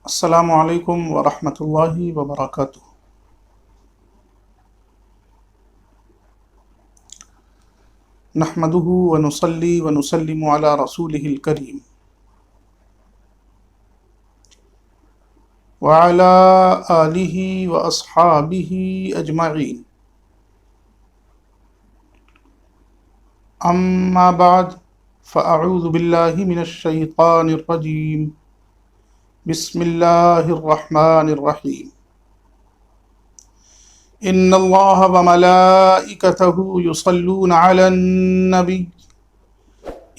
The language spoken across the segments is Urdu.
السلام علیکم ورحمۃ اللہ وبرکاتہ۔ نحمده ونصلي ونسلم على رسوله الكريم وعلى آله وأصحابه أجمعين، أما بعد، فأعوذ بالله من الشيطان الرجيم، بسم الله الرحمن الرحيم۔ إن الله وملائكته يصلون على النبي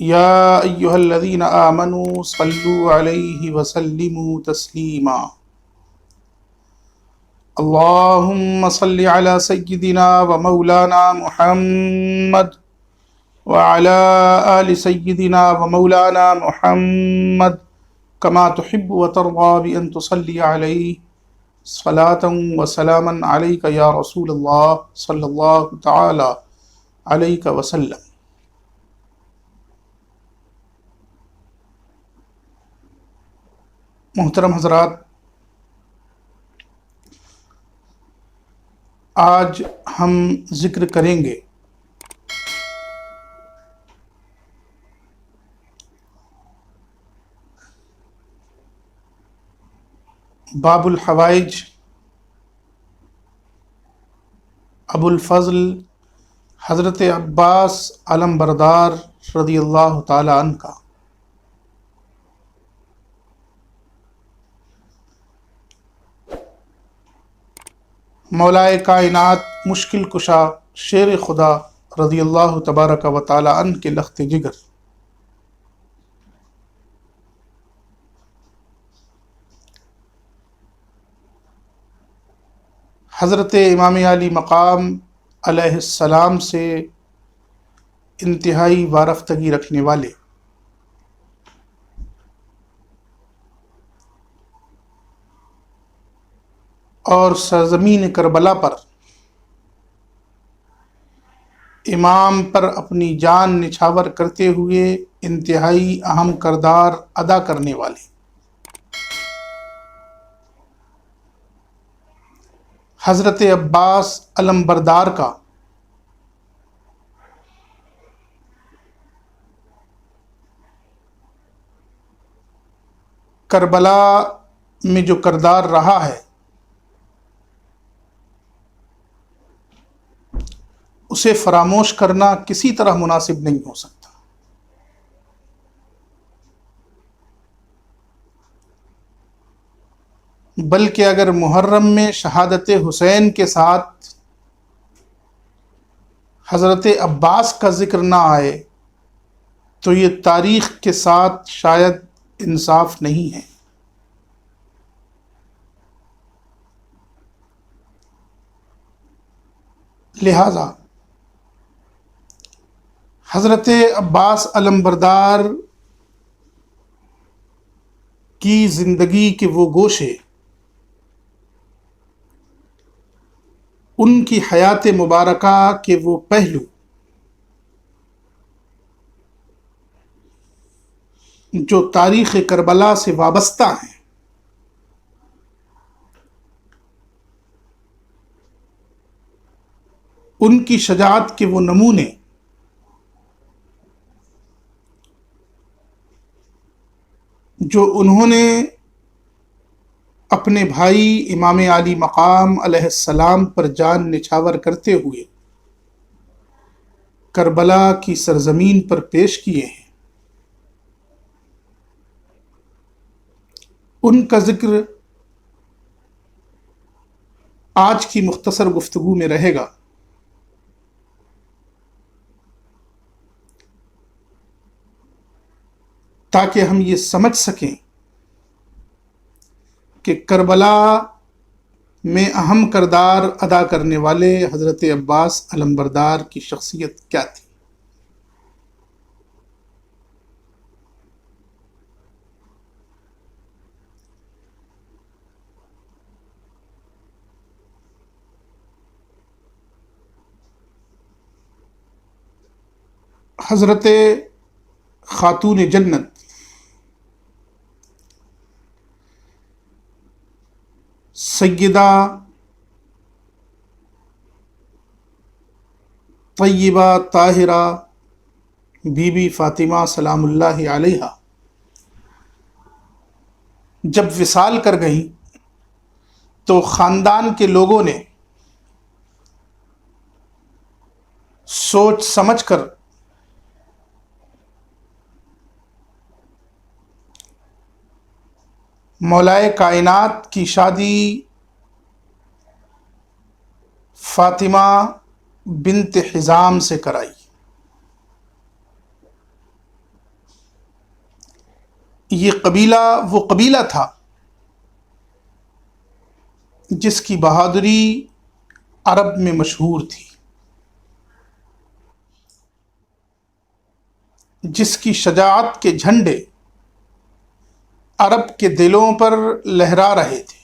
يا أيها الذين آمنوا صلوا عليه وسلموا تسليما۔ اللهم صل على سيدنا ومولانا محمد وعلى آل سيدنا ومولانا محمد كما تحب وترضى بأن تصلي عليه صلاة وسلاما عليك يا رسول الله صلی اللہ تعالی علیہ وسلم۔ محترم حضرات، آج ہم ذکر کریں گے باب الحوائج، ابو الفضل حضرت عباس علم بردار رضی اللہ تعالی عنہ کا۔ مولائے کائنات مشکل کشا شیر خدا رضی اللہ تبارک و تعالی عنہ کے لخت جگر، حضرت امام علی مقام علیہ السلام سے انتہائی وارفتگی رکھنے والے اور سرزمین کربلا پر امام پر اپنی جان نچھاور کرتے ہوئے انتہائی اہم کردار ادا کرنے والے حضرت عباس علم بردار کا کربلا میں جو کردار رہا ہے اسے فراموش کرنا کسی طرح مناسب نہیں ہو سکتا۔ بلکہ اگر محرم میں شہادت حسین کے ساتھ حضرت عباس کا ذکر نہ آئے تو یہ تاریخ کے ساتھ شاید انصاف نہیں ہے۔ لہذا حضرت عباس علم بردار کی زندگی کے وہ گوشے، ان کی حیات مبارکہ کے وہ پہلو جو تاریخ کربلا سے وابستہ ہیں، ان کی شجاعت کے وہ نمونے جو انہوں نے اپنے بھائی امام علی مقام علیہ السلام پر جان نچھاور کرتے ہوئے کربلا کی سرزمین پر پیش کیے ہیں، ان کا ذکر آج کی مختصر گفتگو میں رہے گا، تاکہ ہم یہ سمجھ سکیں کہ کربلا میں اہم کردار ادا کرنے والے حضرت عباس علم بردار کی شخصیت کیا تھی۔ حضرت خاتون جنت سیدہ طیبہ طاہرہ بی بی فاطمہ سلام اللہ علیہا جب وصال کر گئیں تو خاندان کے لوگوں نے سوچ سمجھ کر مولائے کائنات کی شادی فاطمہ بنت حزام سے کرائی۔ یہ قبیلہ وہ قبیلہ تھا جس کی بہادری عرب میں مشہور تھی، جس کی شجاعت کے جھنڈے عرب کے دلوں پر لہرا رہے تھے۔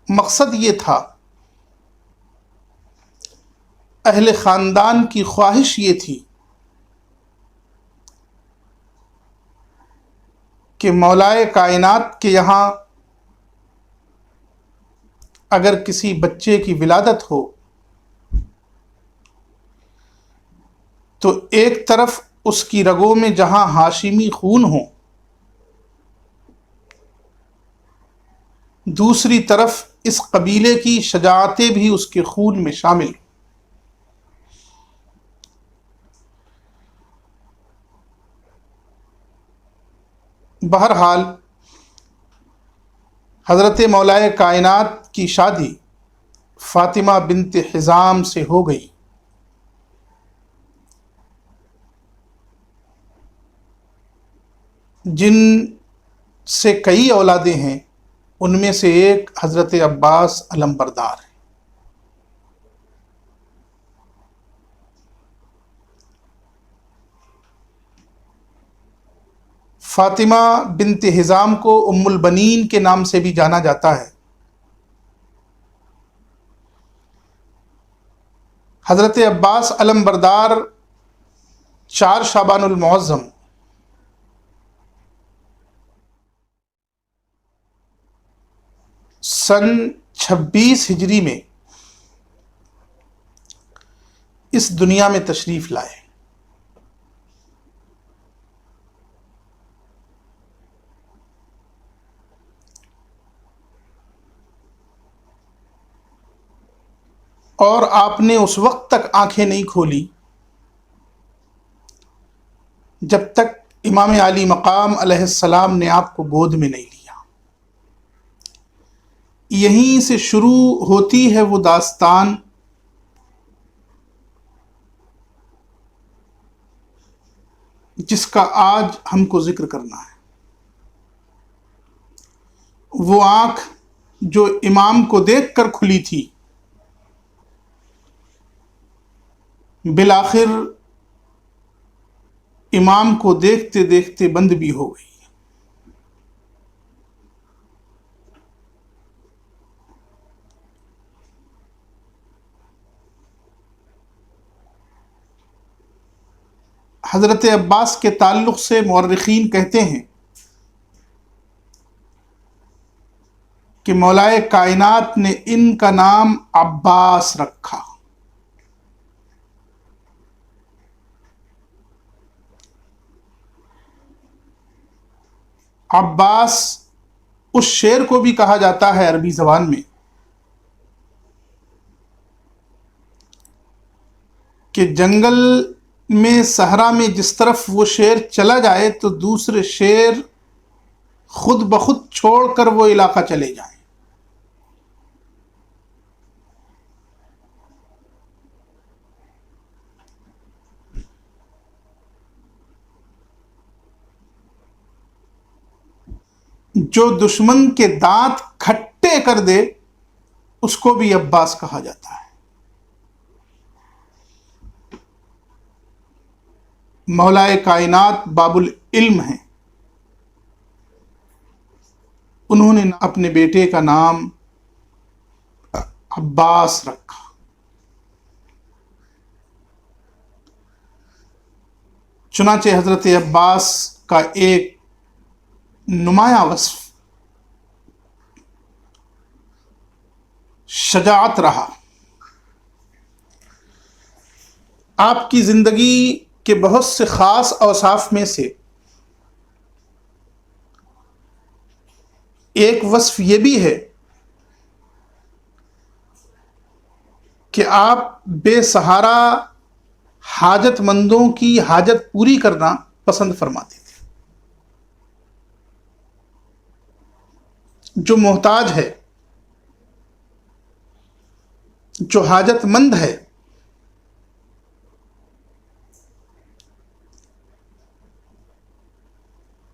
مقصد یہ تھا، اہل خاندان کی خواہش یہ تھی کہ مولائے کائنات کے یہاں اگر کسی بچے کی ولادت ہو تو ایک طرف اس کی رگوں میں جہاں ہاشمی خون ہو، دوسری طرف اس قبیلے کی شجاعتیں بھی اس کے خون میں شامل۔ بہرحال حضرت مولائے کائنات کی شادی فاطمہ بنت حزام سے ہو گئی۔ جن سے کئی اولادیں ہیں، ان میں سے ایک حضرت عباس علمبردار ہے۔ فاطمہ بنت حزام کو ام البنین کے نام سے بھی جانا جاتا ہے۔ حضرت عباس علمبردار 4 شعبان المعظم سن 26 ہجری میں اس دنیا میں تشریف لائے۔ اور آپ نے اس وقت تک آنکھیں نہیں کھولی جب تک امام علی مقام علیہ السلام نے آپ کو گود میں نہیں لیا۔ یہیں سے شروع ہوتی ہے وہ داستان جس کا آج ہم کو ذکر کرنا ہے۔ وہ آنکھ جو امام کو دیکھ کر کھلی تھی، بالآخر امام کو دیکھتے دیکھتے بند بھی ہو گئی۔ حضرت عباس کے تعلق سے مورخین کہتے ہیں کہ مولائے کائنات نے ان کا نام عباس رکھا۔ عباس اس شیر کو بھی کہا جاتا ہے عربی زبان میں کہ جنگل میں صحرا میں جس طرف وہ شیر چلا جائے تو دوسرے شیر خود بخود چھوڑ کر وہ علاقہ چلے جائیں۔ جو دشمن کے دانت کھٹے کر دے اس کو بھی عباس کہا جاتا ہے۔ مولائے کائنات باب العلم ہیں، انہوں نے اپنے بیٹے کا نام عباس رکھا۔ چنانچہ حضرت عباس کا ایک نمایاں وصف شجاعت رہا. آپ کی زندگی کے بہت سے خاص اوصاف میں سے ایک وصف یہ بھی ہے کہ آپ بے سہارا حاجت مندوں کی حاجت پوری کرنا پسند فرماتے تھے. جو محتاج ہے، جو حاجت مند ہے،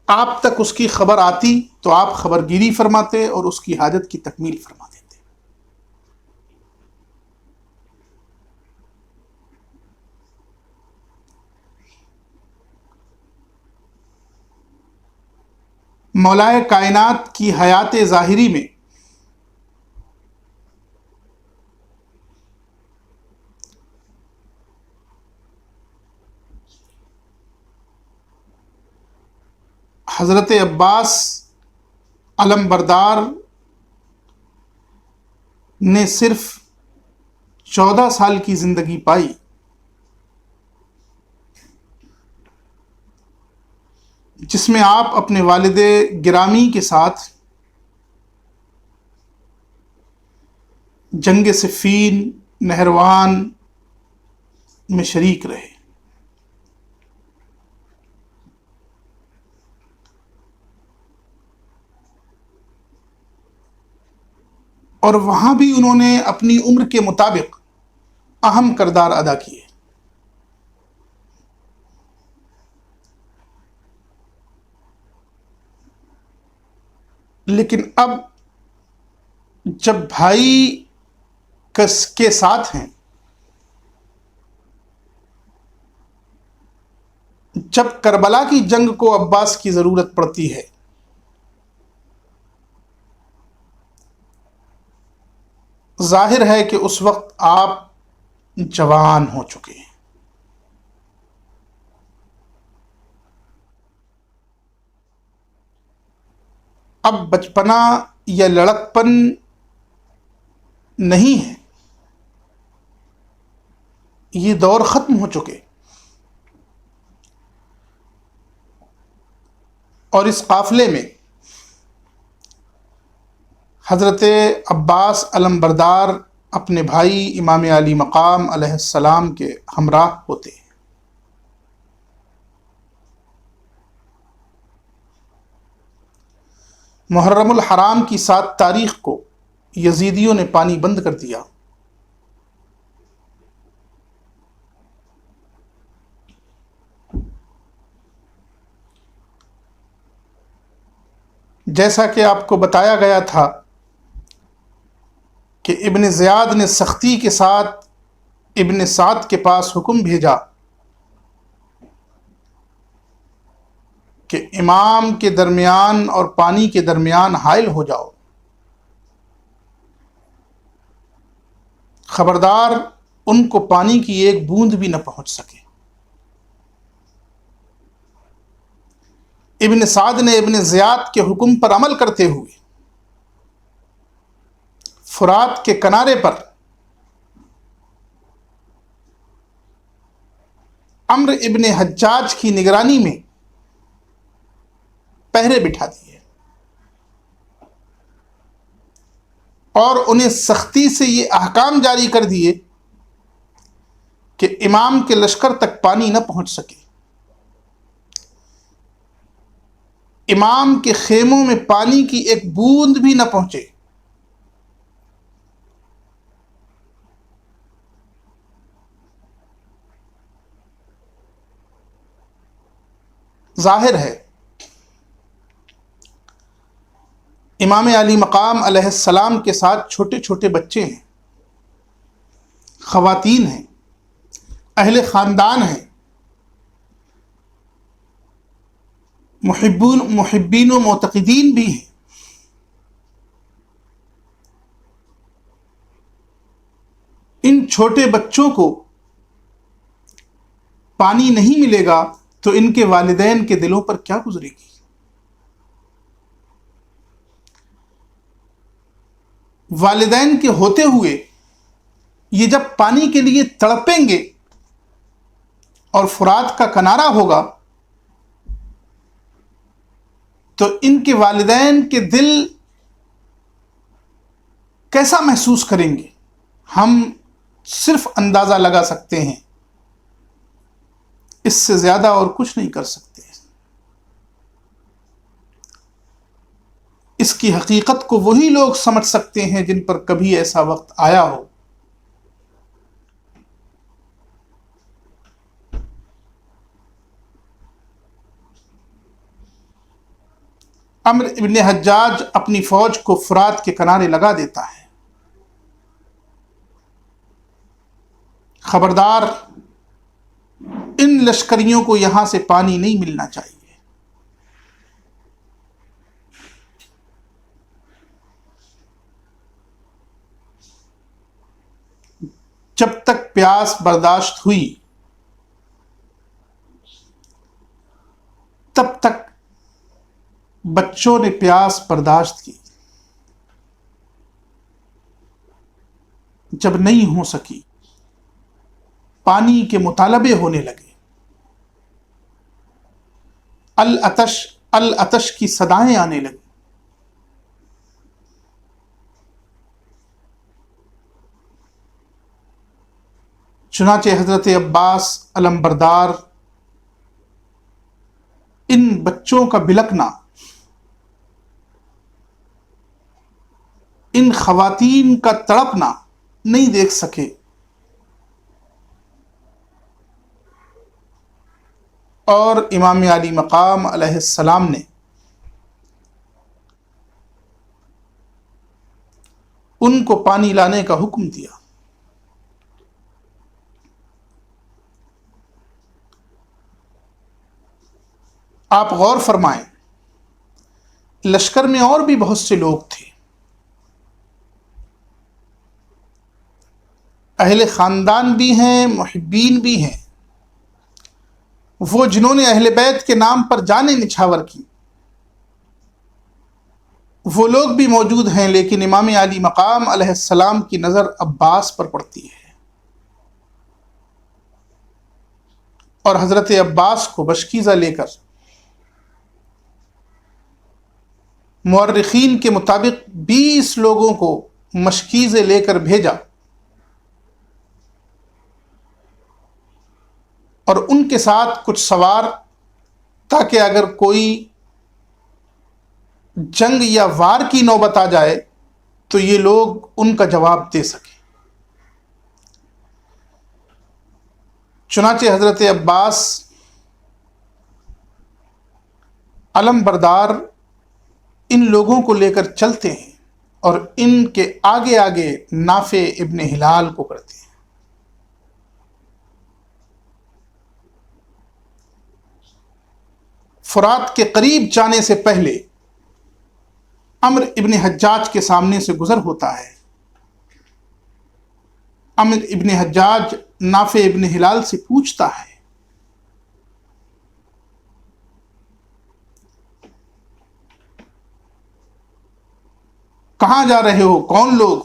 آپ تک اس کی خبر آتی تو آپ خبرگیری فرماتے اور اس کی حاجت کی تکمیل فرما دیتے. مولائے کائنات کی حیات ظاہری میں حضرت عباس علم بردار نے صرف 14 سال کی زندگی پائی، جس میں آپ اپنے والد گرامی کے ساتھ جنگ صفین، نہروان میں شریک رہے. اور وہاں بھی انہوں نے اپنی عمر کے مطابق اہم کردار ادا کیے. لیکن اب جب بھائی کے ساتھ ہیں، جب کربلا کی جنگ کو عباس کی ضرورت پڑتی ہے، ظاہر ہے کہ اس وقت آپ جوان ہو چکے ہیں. اب بچپنا یا لڑکپن نہیں ہے، یہ دور ختم ہو چکے. اور اس قافلے میں حضرت عباس علم بردار اپنے بھائی امام علی مقام علیہ السلام کے ہمراہ ہوتے ہیں. محرم الحرام کی 7 تاریخ کو یزیدیوں نے پانی بند کر دیا. جیسا کہ آپ کو بتایا گیا تھا کہ ابن زیاد نے سختی کے ساتھ ابن سعد کے پاس حکم بھیجا کہ امام کے درمیان اور پانی کے درمیان حائل ہو جاؤ، خبردار ان کو پانی کی ایک بوند بھی نہ پہنچ سکے. ابن سعد نے ابن زیاد کے حکم پر عمل کرتے ہوئے فرات کے کنارے پر عمرو ابن حجاج کی نگرانی میں پہرے بٹھا دیے اور انہیں سختی سے یہ احکام جاری کر دیے کہ امام کے لشکر تک پانی نہ پہنچ سکے، امام کے خیموں میں پانی کی ایک بوند بھی نہ پہنچے. ظاہر ہے امام علی مقام علیہ السلام کے ساتھ چھوٹے چھوٹے بچے ہیں، خواتین ہیں، اہل خاندان ہیں، محبین و معتقدین بھی ہیں. ان چھوٹے بچوں کو پانی نہیں ملے گا تو ان کے والدین کے دلوں پر کیا گزرے گی؟ والدین کے ہوتے ہوئے یہ جب پانی کے لیے تڑپیں گے اور فرات کا کنارہ ہوگا تو ان کے والدین کے دل کیسا محسوس کریں گے؟ ہم صرف اندازہ لگا سکتے ہیں، اس سے زیادہ اور کچھ نہیں کر سکتے۔ اس کی حقیقت کو وہی لوگ سمجھ سکتے ہیں جن پر کبھی ایسا وقت آیا ہو۔ عمرو ابن حجاج اپنی فوج کو فرات کے کنارے لگا دیتا ہے، خبردار ان لشکریوں کو یہاں سے پانی نہیں ملنا چاہیے۔ جب تک پیاس برداشت ہوئی تب تک بچوں نے پیاس برداشت کی، جب نہیں ہو سکی پانی کے مطالبے ہونے لگے، العطش العطش کی صدائیں آنے لگیں۔ چنانچہ حضرت عباس علمبردار ان بچوں کا بلکنا، ان خواتین کا تڑپنا نہیں دیکھ سکے، اور امام علی مقام علیہ السلام نے ان کو پانی لانے کا حکم دیا۔ آپ غور فرمائیں، لشکر میں اور بھی بہت سے لوگ تھے، اہل خاندان بھی ہیں، محبین بھی ہیں، وہ جنہوں نے اہل بیت کے نام پر جانیں نچھاور کی، وہ لوگ بھی موجود ہیں، لیکن امام علی مقام علیہ السلام کی نظر عباس پر پڑتی ہے، اور حضرت عباس کو بشکیزہ لے کر مورخین کے مطابق 20 لوگوں کو مشکیزے لے کر بھیجا، اور ان کے ساتھ کچھ سوار، تاکہ اگر کوئی جنگ یا وار کی نوبت آ جائے تو یہ لوگ ان کا جواب دے سکیں۔ چنانچہ حضرت عباس علمبردار ان لوگوں کو لے کر چلتے ہیں اور ان کے آگے آگے نافع ابن ہلال کو کرتے ہیں۔ فرات کے قریب جانے سے پہلے عمرو ابن حجاج کے سامنے سے گزر ہوتا ہے۔ عمرو ابن حجاج نافع ابن ہلال سے پوچھتا ہے، کہاں جا رہے ہو؟ کون لوگ؟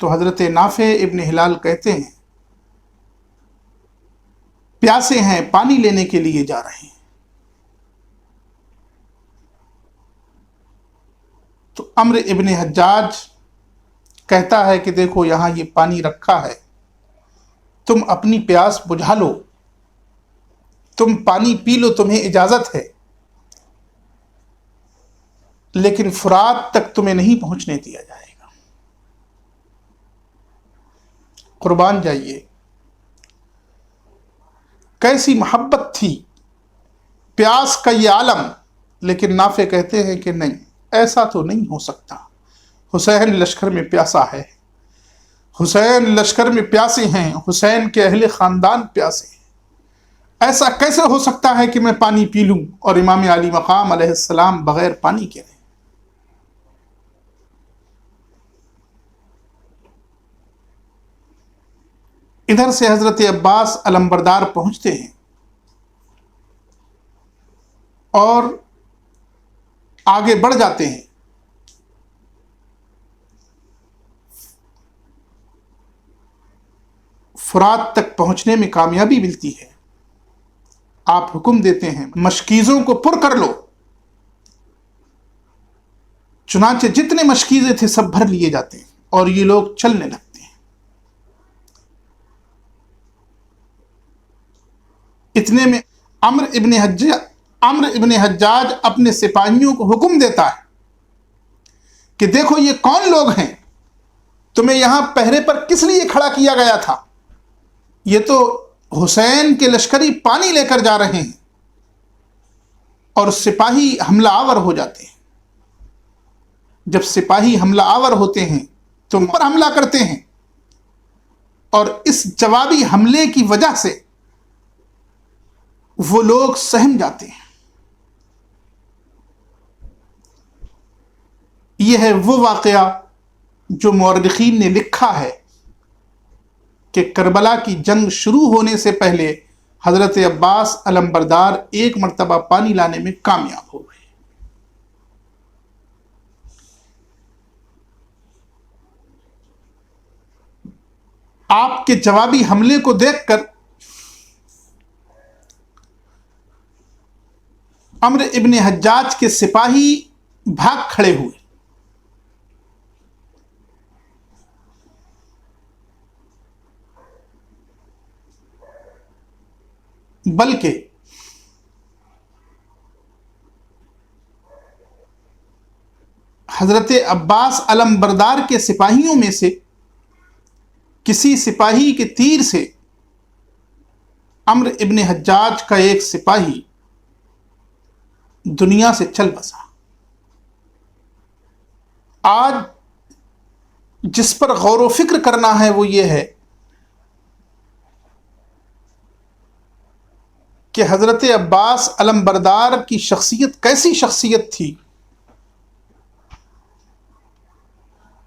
تو حضرت نافع ابن ہلال کہتے ہیں، پیاسے ہیں، پانی لینے کے لیے جا رہے ہیں۔ تو عمرو ابن حجاج کہتا ہے کہ دیکھو یہاں یہ پانی رکھا ہے، تم اپنی پیاس بجھا لو، تم پانی پی لو، تمہیں اجازت ہے، لیکن فرات تک تمہیں نہیں پہنچنے دیا جائے گا۔ قربان جائیے، کیسی محبت تھی، پیاس کا یہ عالم۔ لیکن نافع کہتے ہیں کہ نہیں، ایسا تو نہیں ہو سکتا، حسین لشکر میں پیاسا ہے، حسین لشکر میں پیاسے ہیں، حسین کے اہل خاندان پیاسے ہیں، ایسا کیسے ہو سکتا ہے کہ میں پانی پی لوں اور امام علی مقام علیہ السلام بغیر پانی کے رہیں۔ ادھر سے حضرت عباس علمبردار پہنچتے ہیں، اور آگے بڑھ جاتے ہیں. فرات تک پہنچنے میں کامیابی ملتی ہے. آپ حکم دیتے ہیں مشکیزوں کو پر کر لو. چنانچہ جتنے مشکیزیں تھے سب بھر لیے جاتے ہیں اور یہ لوگ چلنے لگتے ہیں. اتنے میں عمرو ابن حجاج اپنے سپاہیوں کو حکم دیتا ہے کہ دیکھو یہ کون لوگ ہیں، تمہیں یہاں پہرے پر کس لیے کھڑا کیا گیا تھا؟ یہ تو حسین کے لشکری پانی لے کر جا رہے ہیں. اور سپاہی حملہ آور ہو جاتے ہیں. جب سپاہی حملہ آور ہوتے ہیں تو پر حملہ کرتے ہیں، اور اس جوابی حملے کی وجہ سے وہ لوگ سہم جاتے ہیں. یہ ہے وہ واقعہ جو مورخین نے لکھا ہے کہ کربلا کی جنگ شروع ہونے سے پہلے حضرت عباس علمبردار ایک مرتبہ پانی لانے میں کامیاب ہو گئے. آپ کے جوابی حملے کو دیکھ کر عمرو ابن حجاج کے سپاہی بھاگ کھڑے ہوئے. بلکہ حضرت عباس علمبردار کے سپاہیوں میں سے کسی سپاہی کے تیر سے عمرو ابن حجاج کا ایک سپاہی دنیا سے چل بسا. آج جس پر غور و فکر کرنا ہے وہ یہ ہے کہ حضرت عباس علمبردار کی شخصیت کیسی شخصیت تھی،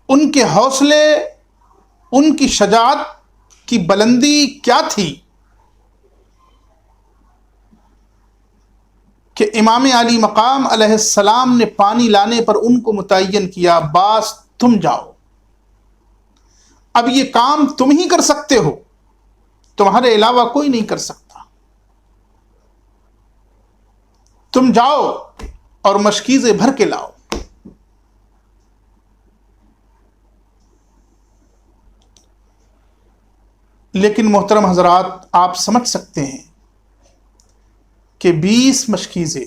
ان کے حوصلے، ان کی شجاعت کی بلندی کیا تھی کہ امام علی مقام علیہ السلام نے پانی لانے پر ان کو متعین کیا، عباس تم جاؤ، اب یہ کام تم ہی کر سکتے ہو، تمہارے علاوہ کوئی نہیں کر سکتا. تم جاؤ اور مشکیزیں بھر کے لاؤ. لیکن محترم حضرات، آپ سمجھ سکتے ہیں کہ 20 مشکیزیں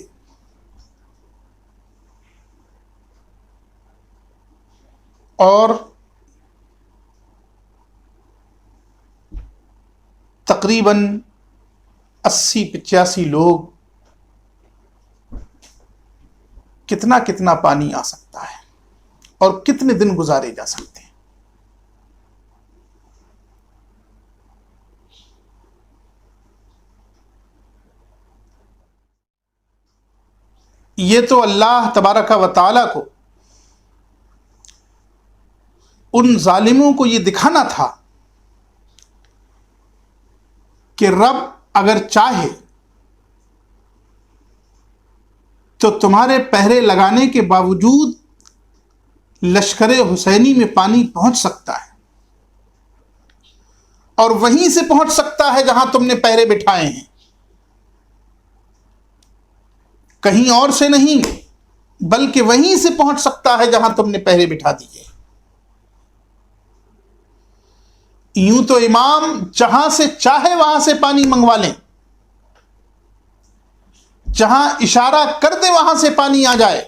اور تقریباً 80-85 لوگ کتنا پانی آ سکتا ہے اور کتنے دن گزارے جا سکتے ہیں. یہ تو اللہ تبارک و تعالیٰ کو ان ظالموں کو یہ دکھانا تھا کہ رب اگر چاہے تو تمہارے پہرے لگانے کے باوجود لشکر حسینی میں پانی پہنچ سکتا ہے، اور وہیں سے پہنچ سکتا ہے جہاں تم نے پہرے بٹھائے ہیں، کہیں اور سے نہیں، بلکہ وہیں سے پہنچ سکتا ہے جہاں تم نے پہرے بٹھا دیے. یوں تو امام جہاں سے چاہے وہاں سے پانی منگوا لیں، جہاں اشارہ کر دے وہاں سے پانی آ جائے،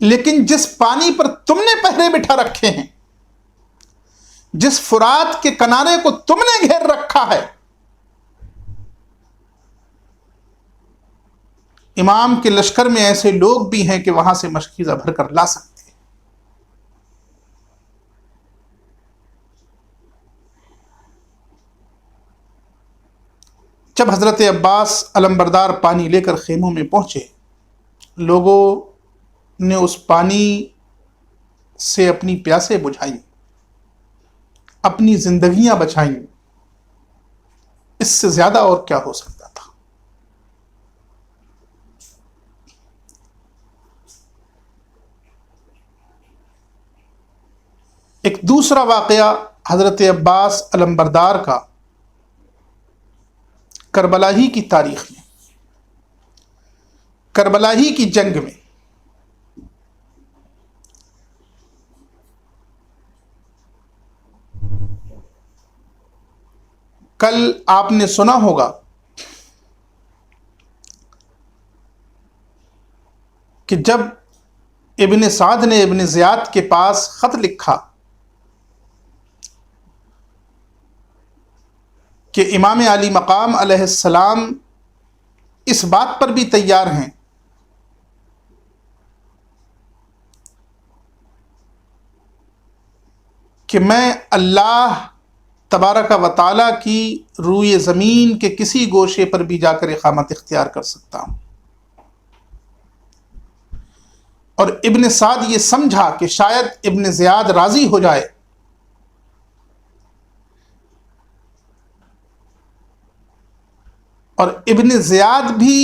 لیکن جس پانی پر تم نے پہرے بٹھا رکھے ہیں، جس فرات کے کنارے کو تم نے گھیر رکھا ہے، امام کے لشکر میں ایسے لوگ بھی ہیں کہ وہاں سے مشکیزہ بھر کر لا سکتے ہیں. جب حضرت عباس علمبردار پانی لے کر خیموں میں پہنچے، لوگوں نے اس پانی سے اپنی پیاسیں بجھائیں، اپنی زندگیاں بچائیں. اس سے زیادہ اور کیا ہو سکتا تھا؟ ایک دوسرا واقعہ حضرت عباس علمبردار کا کربلا ہی کی تاریخ میں، کربلا ہی کی جنگ میں کل آپ نے سنا ہوگا کہ جب ابن سعد نے ابن زیاد کے پاس خط لکھا کہ امام علی مقام علیہ السلام اس بات پر بھی تیار ہیں کہ میں اللہ تبارک و تعالی کی روئے زمین کے کسی گوشے پر بھی جا کر اقامت اختیار کر سکتا ہوں، اور ابن سعد یہ سمجھا کہ شاید ابن زیاد راضی ہو جائے، اور ابن زیاد بھی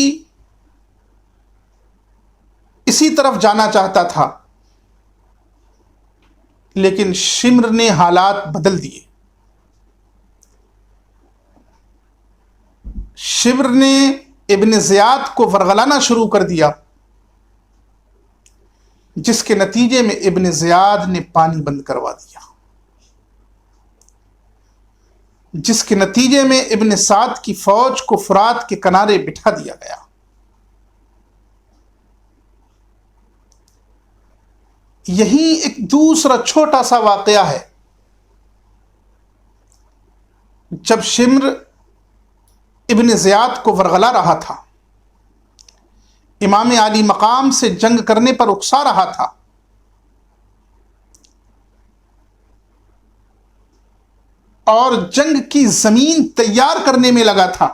اسی طرف جانا چاہتا تھا، لیکن شمر نے حالات بدل دیے۔ شمر نے ابن زیاد کو ورغلانا شروع کر دیا، جس کے نتیجے میں ابن زیاد نے پانی بند کروا دیا، جس کے نتیجے میں ابن سعد کی فوج کو فرات کے کنارے بٹھا دیا گیا۔ یہی ایک دوسرا چھوٹا سا واقعہ ہے، جب شمر ابن زیاد کو ورغلا رہا تھا، امام علی مقام سے جنگ کرنے پر اکسا رہا تھا، اور جنگ کی زمین تیار کرنے میں لگا تھا،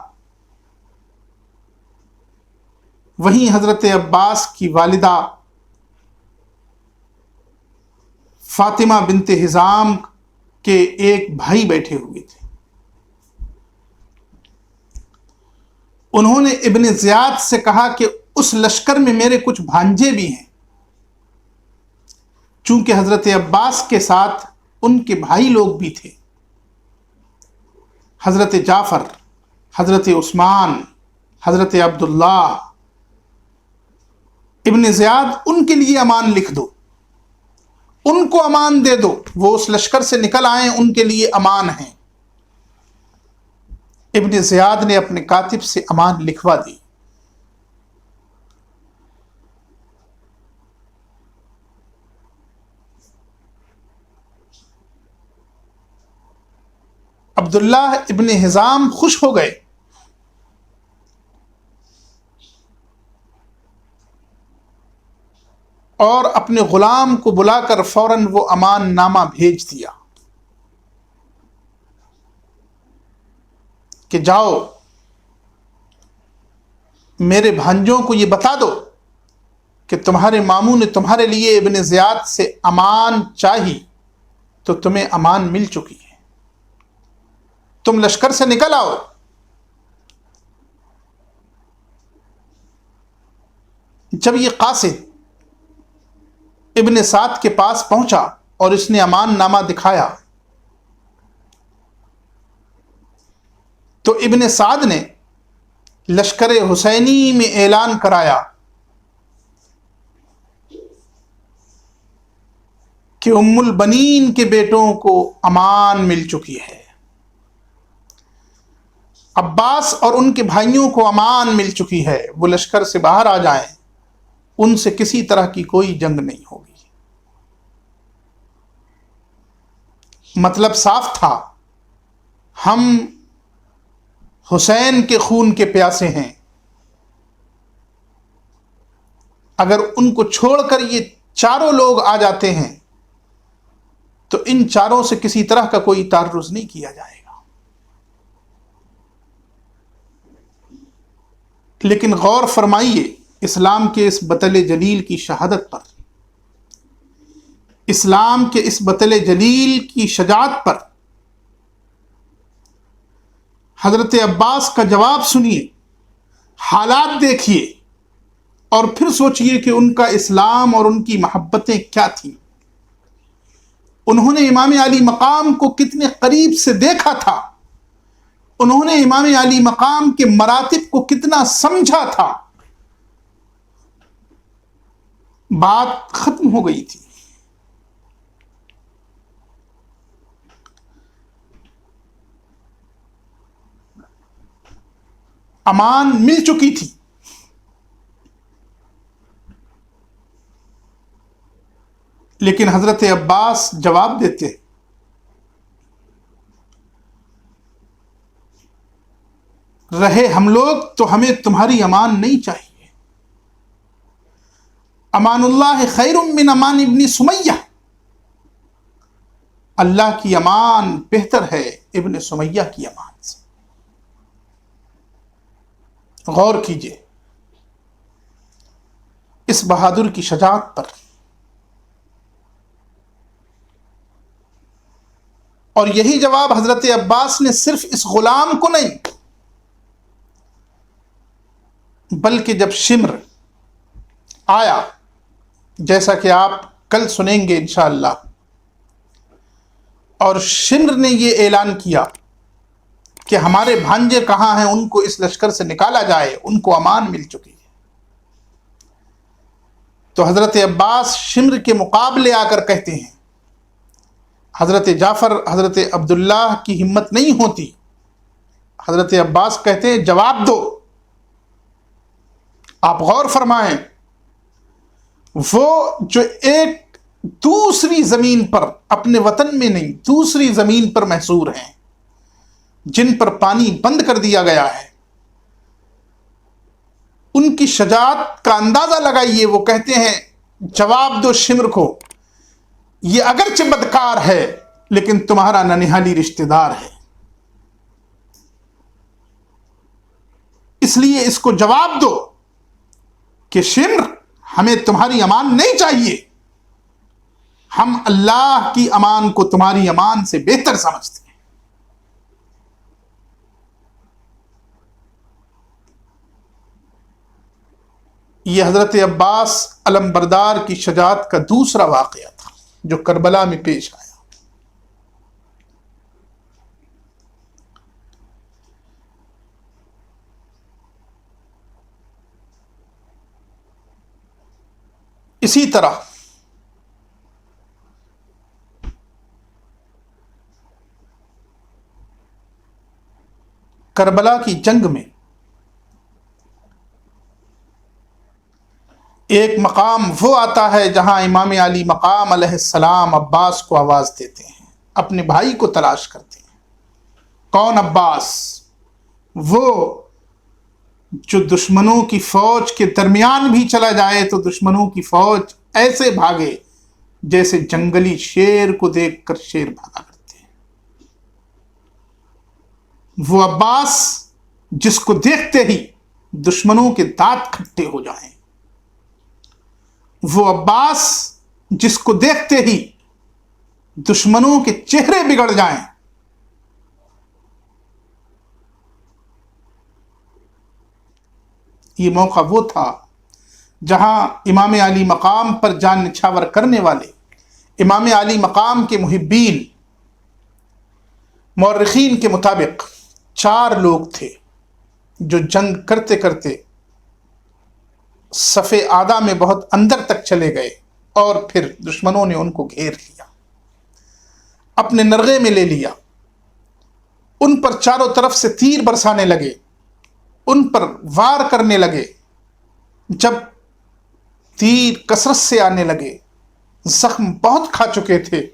وہیں حضرت عباس کی والدہ فاطمہ بنت حزام کے ایک بھائی بیٹھے ہوئے تھے۔ انہوں نے ابن زیاد سے کہا کہ اس لشکر میں میرے کچھ بھانجے بھی ہیں، چونکہ حضرت عباس کے ساتھ ان کے بھائی لوگ بھی تھے، حضرت جعفر، حضرت عثمان، حضرت عبداللہ۔ ابن زیاد ان کے لیے امان لکھ دو، ان کو امان دے دو، وہ اس لشکر سے نکل آئیں، ان کے لیے امان ہیں۔ ابن زیاد نے اپنے کاتب سے امان لکھوا دی۔ عبداللہ ابن حزام خوش ہو گئے، اور اپنے غلام کو بلا کر فوراً وہ امان نامہ بھیج دیا کہ جاؤ میرے بھانجوں کو یہ بتا دو کہ تمہارے ماموں نے تمہارے لیے ابن زیاد سے امان چاہی تو تمہیں امان مل چکی ہے، تم لشکر سے نکل آؤ۔ جب یہ قاصد ابن سعد کے پاس پہنچا اور اس نے امان نامہ دکھایا تو ابن سعد نے لشکر حسینی میں اعلان کرایا کہ ام البنین کے بیٹوں کو امان مل چکی ہے، عباس اور ان کے بھائیوں کو امان مل چکی ہے، وہ لشکر سے باہر آ جائیں، ان سے کسی طرح کی کوئی جنگ نہیں ہوگی۔ مطلب صاف تھا، ہم حسین کے خون کے پیاسے ہیں، اگر ان کو چھوڑ کر یہ چاروں لوگ آ جاتے ہیں تو ان چاروں سے کسی طرح کا کوئی تعرض نہیں کیا جائے گا۔ لیکن غور فرمائیے اسلام کے اس بطل جلیل کی شہادت پر، اسلام کے اس بطل جلیل کی شجاعت پر حضرت عباس کا جواب سنیے، حالات دیکھیے، اور پھر سوچئے کہ ان کا اسلام اور ان کی محبتیں کیا تھیں۔ انہوں نے امام علی مقام کو کتنے قریب سے دیکھا تھا، انہوں نے امام علی مقام کے مراتب کو کتنا سمجھا تھا، بات ختم ہو گئی تھی۔ امان مل چکی تھی، لیکن حضرت عباس جواب دیتے، رہے ہم لوگ تو ہمیں تمہاری امان نہیں چاہیے، امان اللہ خیر من امان ابن سمیہ، اللہ کی امان بہتر ہے ابن سمیہ کی امان سے۔ غور کیجئے اس بہادر کی شجاعت پر، اور یہی جواب حضرت عباس نے صرف اس غلام کو نہیں بلکہ جب شمر آیا، جیسا کہ آپ کل سنیں گے انشاءاللہ، اور شمر نے یہ اعلان کیا کہ ہمارے بھانجے کہاں ہیں، ان کو اس لشکر سے نکالا جائے، ان کو امان مل چکی ہے، تو حضرت عباس شمر کے مقابلے آ کر کہتے ہیں، حضرت جعفر، حضرت عبداللہ کی ہمت نہیں ہوتی، حضرت عباس کہتے ہیں جواب دو۔ آپ غور فرمائیں، وہ جو ایک دوسری زمین پر، اپنے وطن میں نہیں دوسری زمین پر محصور ہیں، جن پر پانی بند کر دیا گیا ہے، ان کی شجاعت کا اندازہ لگائیے۔ وہ کہتے ہیں جواب دو شمر کو، یہ اگرچہ بدکار ہے لیکن تمہارا ننہالی رشتہ دار ہے، اس لیے اس کو جواب دو کہ شمر ہمیں تمہاری امان نہیں چاہیے، ہم اللہ کی امان کو تمہاری امان سے بہتر سمجھتے ہیں۔ یہ حضرت عباس علمبردار کی شجاعت کا دوسرا واقعہ تھا جو کربلا میں پیش آیا۔ اسی طرح کربلا کی جنگ میں ایک مقام وہ آتا ہے جہاں امام علی مقام علیہ السلام عباس کو آواز دیتے ہیں، اپنے بھائی کو تلاش کرتے ہیں۔ کون عباس؟ وہ جو دشمنوں کی فوج کے درمیان بھی چلا جائے تو دشمنوں کی فوج ایسے بھاگے جیسے جنگلی شیر کو دیکھ کر شیر بھاگا کرتے ہیں۔ وہ عباس جس کو دیکھتے ہی دشمنوں کے دانت کھٹے ہو جائیں، وہ عباس جس کو دیکھتے ہی دشمنوں کے چہرے بگڑ جائیں، یہ موقع وہ تھا جہاں امام علی مقام پر جان نچھاور کرنے والے، امام علی مقام کے محبین، مورخین کے مطابق 4 لوگ تھے جو جنگ کرتے کرتے صف اعداء میں بہت اندر تک چلے گئے، اور پھر دشمنوں نے ان کو گھیر لیا، اپنے نرغے میں لے لیا، ان پر چاروں طرف سے تیر برسانے لگے، ان پر وار کرنے لگے۔ جب تیر کثرت سے آنے لگے، زخم بہت کھا چکے تھے،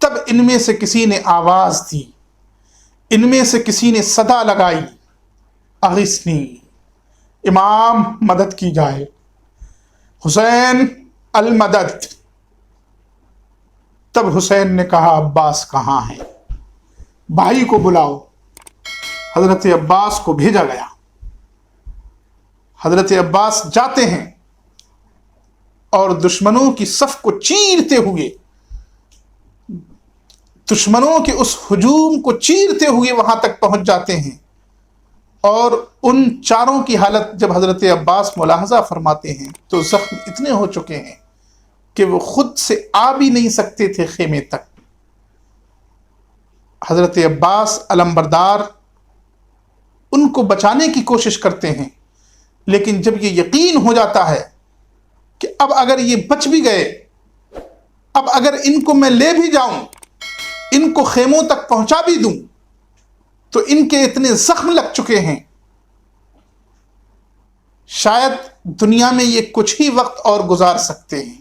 تب ان میں سے کسی نے آواز دی، ان میں سے کسی نے صدا لگائی، اغثنی، امام مدد کی جائے، حسین المدد۔ تب حسین نے کہا عباس کہاں ہیں؟ بھائی کو بلاؤ۔ حضرت عباس کو بھیجا گیا، حضرت عباس جاتے ہیں اور دشمنوں کی صف کو چیرتے ہوئے، دشمنوں کے اس ہجوم کو چیرتے ہوئے وہاں تک پہنچ جاتے ہیں، اور ان 4 کی حالت جب حضرت عباس ملاحظہ فرماتے ہیں تو زخم اتنے ہو چکے ہیں کہ وہ خود سے آ بھی نہیں سکتے تھے خیمے تک۔ حضرت عباس علمبردار ان کو بچانے کی کوشش کرتے ہیں، لیکن جب یہ یقین ہو جاتا ہے کہ اب اگر یہ بچ بھی گئے، اب اگر ان کو میں لے بھی جاؤں، ان کو خیموں تک پہنچا بھی دوں، تو ان کے اتنے زخم لگ چکے ہیں، شاید دنیا میں یہ کچھ ہی وقت اور گزار سکتے ہیں۔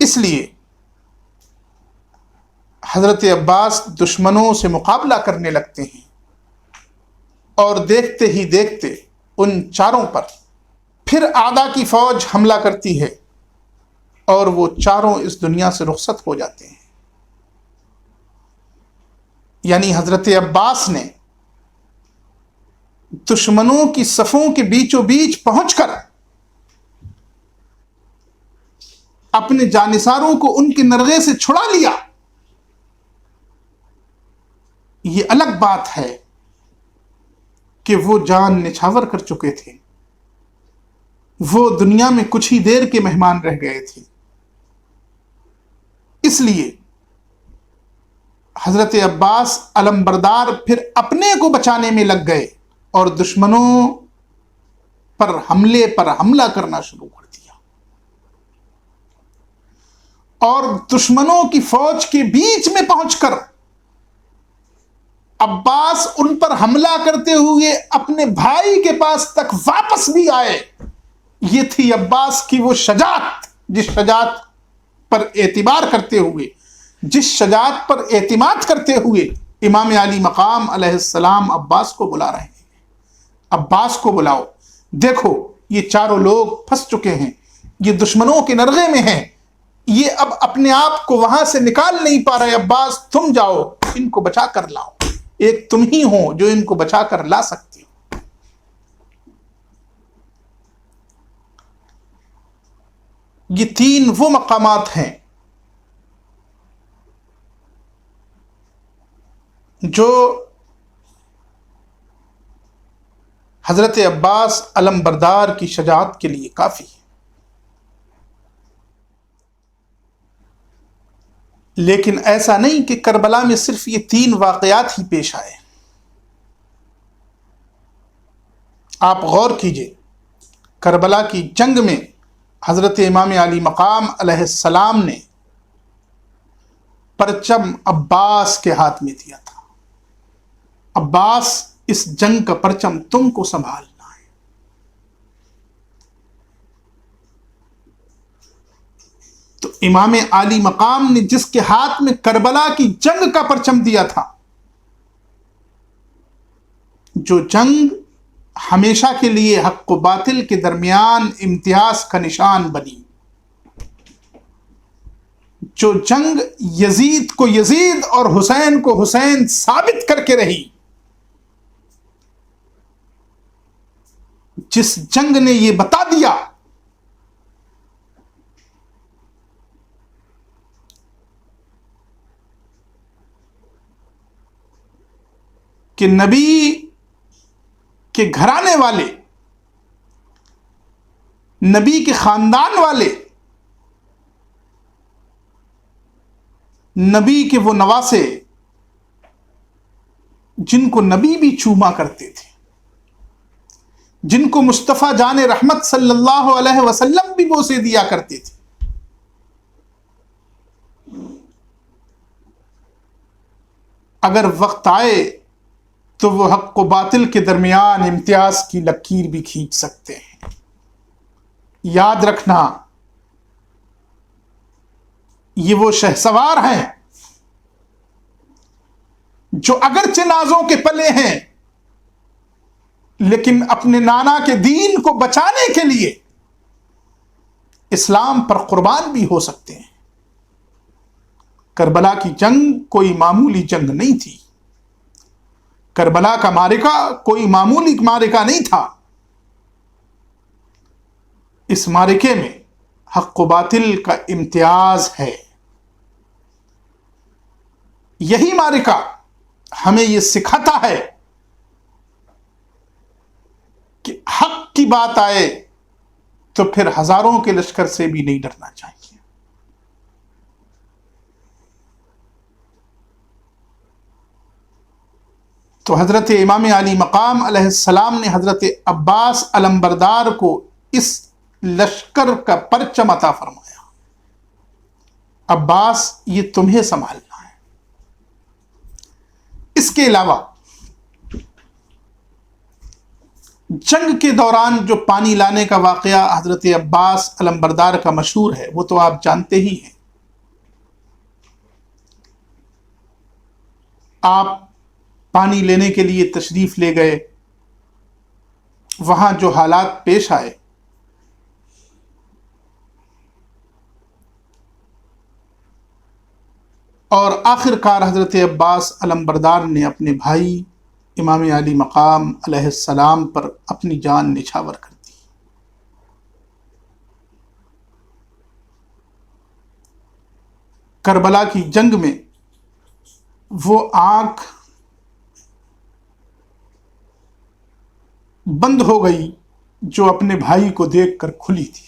اس لیے حضرت عباس دشمنوں سے مقابلہ کرنے لگتے ہیں، اور دیکھتے ہی دیکھتے ان چاروں پر پھر اعداء کی فوج حملہ کرتی ہے، اور وہ چاروں اس دنیا سے رخصت ہو جاتے ہیں۔ یعنی حضرت عباس نے دشمنوں کی صفوں کے بیچوں بیچ پہنچ کر اپنے جانثاروں کو ان کے نرغے سے چھڑا لیا۔ یہ الگ بات ہے کہ وہ جان نچھاور کر چکے تھے، وہ دنیا میں کچھ ہی دیر کے مہمان رہ گئے تھے۔ اس لیے حضرت عباس علمبردار پھر اپنے کو بچانے میں لگ گئے اور دشمنوں پر حملہ کرنا شروع کر دیا، اور دشمنوں کی فوج کے بیچ میں پہنچ کر عباس ان پر حملہ کرتے ہوئے اپنے بھائی کے پاس تک واپس بھی آئے۔ یہ تھی عباس کی وہ شجاعت، جس شجاعت پر اعتبار کرتے ہوئے، جس شجاعت پر اعتماد کرتے ہوئے امام علی مقام علیہ السلام عباس کو بلا رہے ہیں۔ عباس کو بلاؤ، دیکھو یہ چاروں لوگ پھنس چکے ہیں، یہ دشمنوں کے نرغے میں ہیں، یہ اب اپنے آپ کو وہاں سے نکال نہیں پا رہے، عباس تم جاؤ ان کو بچا کر لاؤ، ایک تم ہی ہو جو ان کو بچا کر لا سکتی ہو۔ یہ تین وہ مقامات ہیں جو حضرت عباس علمبردار کی شجاعت کے لیے کافی ہے۔ لیکن ایسا نہیں کہ کربلا میں صرف یہ تین واقعات ہی پیش آئے۔ آپ غور کیجئے، کربلا کی جنگ میں حضرت امام علی مقام علیہ السلام نے پرچم عباس کے ہاتھ میں دیا تھا، عباس اس جنگ کا پرچم تم کو سنبھالنا ہے۔ تو امام علی مقام نے جس کے ہاتھ میں کربلا کی جنگ کا پرچم دیا تھا، جو جنگ ہمیشہ کے لیے حق و باطل کے درمیان امتیاز کا نشان بنی، جو جنگ یزید کو یزید اور حسین کو حسین ثابت کر کے رہی، جس جنگ نے یہ بتا دیا کہ نبی کے گھرانے والے، نبی کے خاندان والے، نبی کے وہ نواسے جن کو نبی بھی چوما کرتے تھے، جن کو مصطفیٰ جان رحمت صلی اللہ علیہ وسلم بھی بوسے دیا کرتے تھے، اگر وقت آئے تو وہ حق و باطل کے درمیان امتیاز کی لکیر بھی کھینچ سکتے ہیں۔ یاد رکھنا، یہ وہ شہسوار ہیں جو اگرچہ نازوں کے پلے ہیں، لیکن اپنے نانا کے دین کو بچانے کے لیے اسلام پر قربان بھی ہو سکتے ہیں۔ کربلا کی جنگ کوئی معمولی جنگ نہیں تھی، کربلا کا معرکہ کوئی معمولی معرکہ نہیں تھا۔ اس معرکے میں حق و باطل کا امتیاز ہے۔ یہی معرکہ ہمیں یہ سکھاتا ہے کہ حق کی بات آئے تو پھر ہزاروں کے لشکر سے بھی نہیں ڈرنا چاہیے۔ تو حضرت امام علی مقام علیہ السلام نے حضرت عباس علمبردار کو اس لشکر کا پرچم عطا فرمایا، عباس یہ تمہیں سنبھالنا ہے۔ اس کے علاوہ جنگ کے دوران جو پانی لانے کا واقعہ حضرت عباس علمبردار کا مشہور ہے، وہ تو آپ جانتے ہی ہیں۔ آپ پانی لینے کے لیے تشریف لے گئے، وہاں جو حالات پیش آئے، اور آخر کار حضرت عباس علمبردار نے اپنے بھائی امام علی مقام علیہ السلام پر اپنی جان نچھاور کر دی۔ کربلا کی جنگ میں وہ آنکھ بند ہو گئی جو اپنے بھائی کو دیکھ کر کھلی تھی۔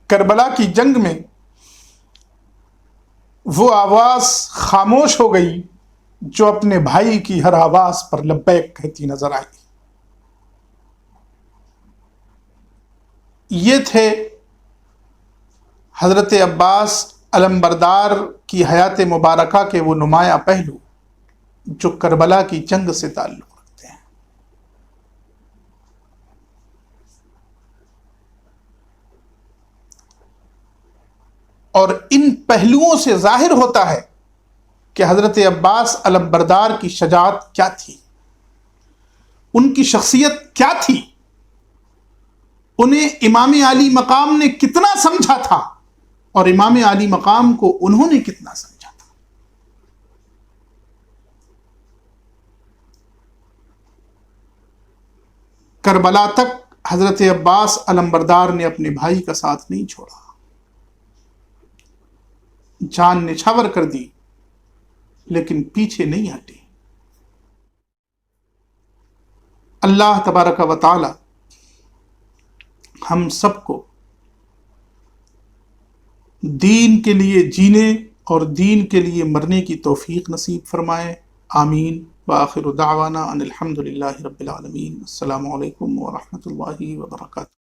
کربلا کی جنگ میں وہ آواز خاموش ہو گئی جو اپنے بھائی کی ہر آواز پر لبیک کہتی نظر آئی۔ یہ تھے حضرت عباس علمبردار کی حیات مبارکہ کے وہ نمایاں پہلو جو کربلا کی جنگ سے تعلق رکھتے ہیں۔ اور ان پہلوؤں سے ظاہر ہوتا ہے کہ حضرت عباس علمبردار کی شجاعت کیا تھی، ان کی شخصیت کیا تھی، انہیں امام علی مقام نے کتنا سمجھا تھا اور امام علی مقام کو انہوں نے کتنا سمجھا تھا۔ کربلا تک حضرت عباس علمبردار نے اپنے بھائی کا ساتھ نہیں چھوڑا، جان نچھاور کر دی، لیکن پیچھے نہیں ہٹے۔ اللہ تبارک و تعالی ہم سب کو دین کے لیے جینے اور دین کے لیے مرنے کی توفیق نصیب فرمائے، آمین۔ وآخر دعوانا ان الحمد للہ رب العالمین۔ السلام علیکم ورحمۃ اللہ وبرکاتہ۔